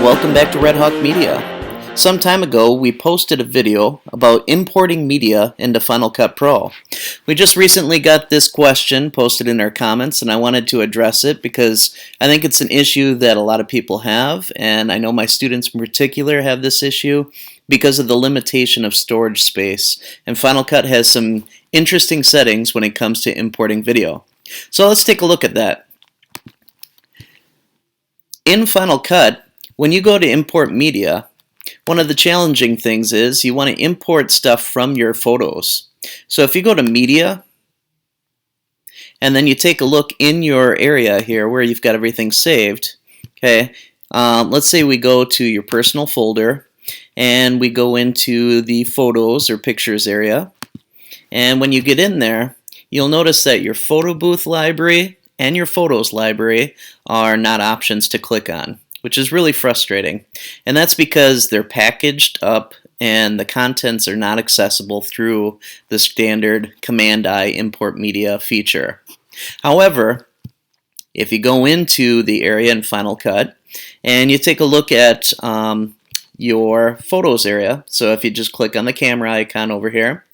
Welcome back to Red Hawk Media. Some time ago, we posted a video about importing media into Final Cut Pro. We just recently got this question posted in our comments, and I wanted to address it because I think it's an issue that a lot of people have, and I know my students in particular have this issue because of the limitation of storage space. And Final Cut has some interesting settings when it comes to importing video. So let's take a look at that. In Final Cut, when you go to import media, one of the challenging things is you want to import stuff from your photos. So if you go to Media, and then you take a look in your area here where you've got everything saved, okay, let's say we go to your personal folder, and we go into the Photos or Pictures area, and when you get in there, you'll notice that your photo booth library and your photos library are not options to click on, which is really frustrating. And that's because they're packaged up and the contents are not accessible through the standard Command-I import media feature. However, if you go into the area in Final Cut and you take a look at your photos area, so if you just click on the camera icon over here,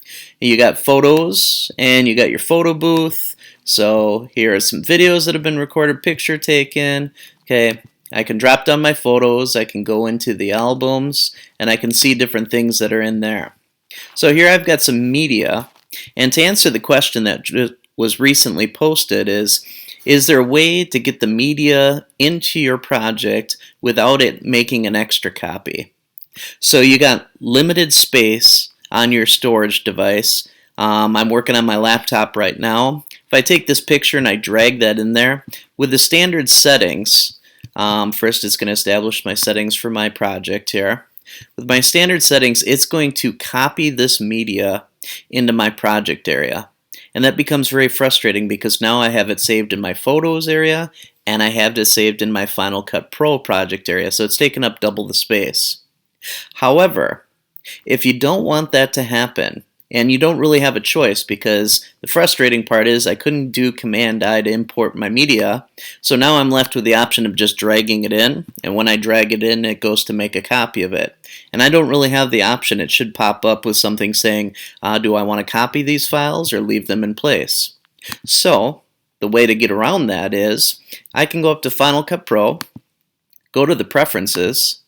you got photos and you got your photo booth. So here are some videos that have been recorded, picture taken, okay. I can drop down my photos, I can go into the albums, and I can see different things that are in there. So here I've got some media, and to answer the question that was recently posted is there a way to get the media into your project without it making an extra copy? So you got limited space on your storage device. I'm working on my laptop right now. If I take this picture and I drag that in there, with the standard settings, first it's going to establish my settings for my project here. With my standard settings, it's going to copy this media into my project area. And that becomes very frustrating because now I have it saved in my photos area and I have it saved in my Final Cut Pro project area, so it's taken up double the space. However, if you don't want that to happen, and you don't really have a choice because the frustrating part is I couldn't do Command-I to import my media, so now I'm left with the option of just dragging it in, and when I drag it in, it goes to make a copy of it. And I don't really have the option. It should pop up with something saying, do I want to copy these files or leave them in place? So the way to get around that is I can go up to Final Cut Pro, go to the Preferences,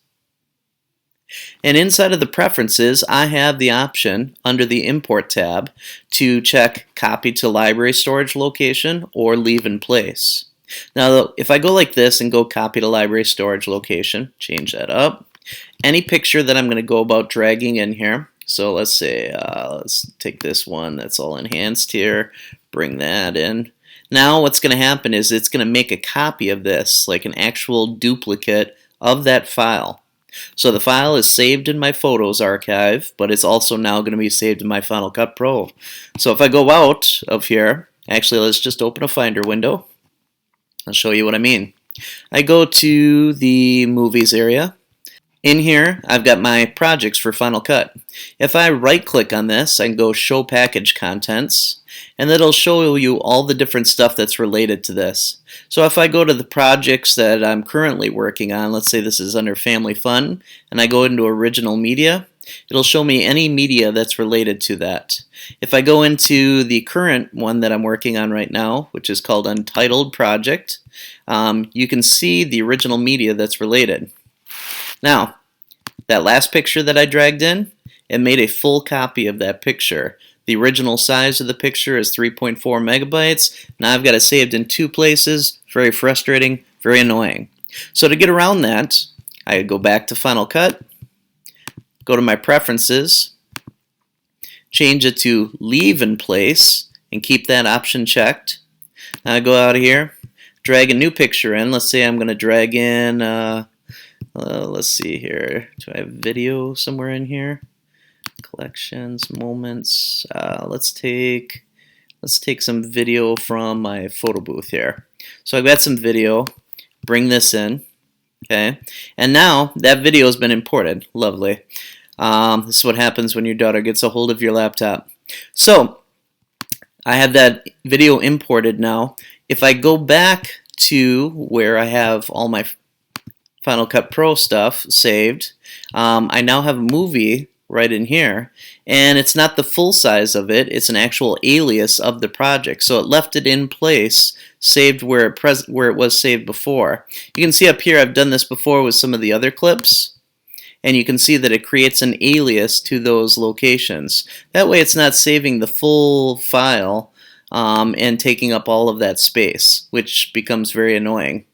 and inside of the Preferences, I have the option under the Import tab to check Copy to Library Storage Location or Leave in Place. Now, if I go like this and go Copy to Library Storage Location, change that up, any picture that I'm going to go about dragging in here, so let's say, let's take this one that's all enhanced here, bring that in. Now what's going to happen is it's going to make a copy of this, like an actual duplicate of that file. So the file is saved in my Photos archive, but it's also now going to be saved in my Final Cut Pro. So if I go out of here, actually let's just open a Finder window. I'll show you what I mean. I go to the Movies area. In here, I've got my projects for Final Cut. If I right-click on this, I can go Show Package Contents, and it'll show you all the different stuff that's related to this. So if I go to the projects that I'm currently working on, let's say this is under Family Fun, and I go into Original Media, it'll show me any media that's related to that. If I go into the current one that I'm working on right now, which is called Untitled Project, you can see the original media that's related. Now, that last picture that I dragged in, it made a full copy of that picture. The original size of the picture is 3.4 megabytes. Now I've got it saved in two places. Very frustrating, very annoying. So to get around that, I go back to Final Cut, go to my Preferences, change it to Leave in Place, and keep that option checked. Now I go out of here, drag a new picture in. Let's say I'm going to drag in, let's see here, do I have video somewhere in here? Collections, moments, let's take some video from my photo booth here. So I've got some video, bring this in, okay, and now that video has been imported. Lovely. This is what happens when your daughter gets a hold of your laptop. So I have that video imported now. If I go back to where I have all my Final Cut Pro stuff saved. I now have a movie right in here, and it's not the full size of it, it's an actual alias of the project, so it left it in place, saved where it was saved before. You can see up here I've done this before with some of the other clips, and you can see that it creates an alias to those locations. That way it's not saving the full file and taking up all of that space, which becomes very annoying.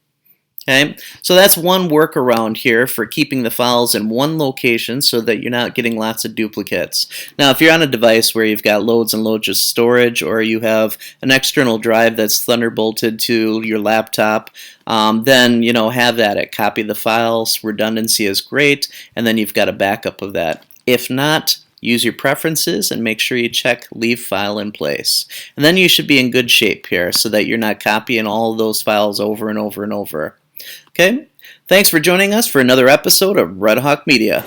Okay, so that's one workaround here for keeping the files in one location so that you're not getting lots of duplicates. Now, if you're on a device where you've got loads and loads of storage, or you have an external drive that's thunderbolted to your laptop, then have at it. Copy the files. Redundancy is great, and then you've got a backup of that. If not, use your preferences and make sure you check Leave File in Place. And then you should be in good shape here so that you're not copying all of those files over and over and over. Okay, thanks for joining us for another episode of Red Hawk Media.